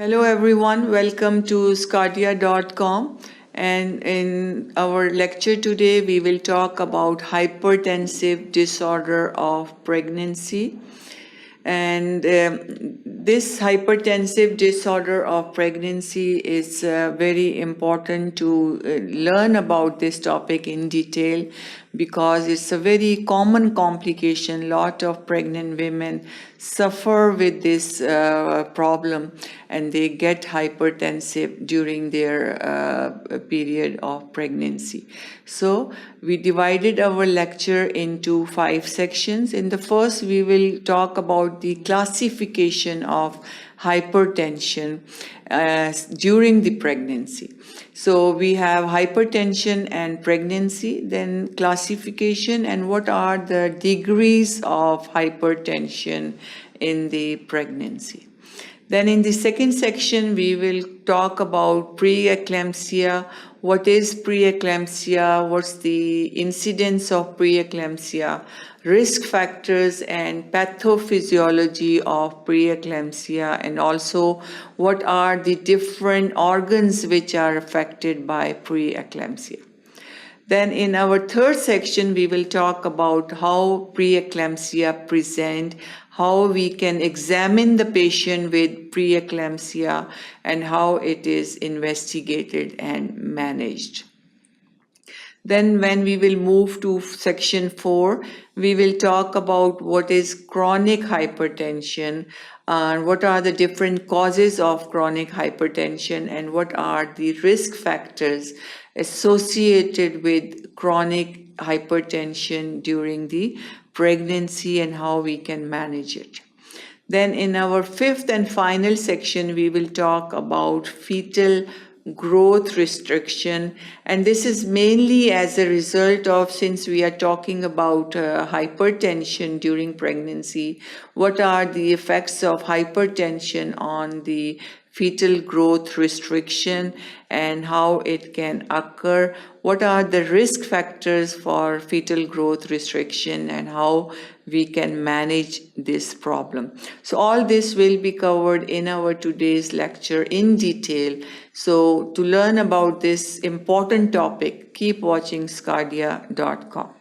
Hello everyone, welcome to sqadia.com, and in our lecture today we will talk about hypertensive disorder of pregnancy. And this hypertensive disorder of pregnancy is very important to learn about this topic in detail because it's a very common complication. Lot of pregnant women suffer with this problem and they get hypertensive during their period of pregnancy. So we divided our lecture into 5 sections. In the first, we will talk about the classification of hypertension during the pregnancy. So we have hypertension and pregnancy, then classification, and what are the degrees of hypertension in the pregnancy. Then in the second section, we will talk about pre-eclampsia. What is pre-eclampsia? What's the incidence of pre-eclampsia? Risk factors and pathophysiology of pre-eclampsia, and also what are the different organs which are affected by pre-eclampsia. Then in our third section, we will talk about how pre-eclampsia present, how we can examine the patient with pre-eclampsia, and how it is investigated and managed. Then when we will move to section 4, we will talk about what is chronic hypertension, what are the different causes of chronic hypertension, and what are the risk factors associated with chronic hypertension during the pregnancy and how we can manage it. Then in our fifth and final section, we will talk about fetal growth restriction, and this is mainly as a result of, since we are talking about hypertension during pregnancy, what are the effects of hypertension on the fetal growth restriction and how it can occur, what are the risk factors for fetal growth restriction, and how we can manage this problem. So all this will be covered in our today's lecture in detail. So to learn about this important topic, keep watching sqadia.com.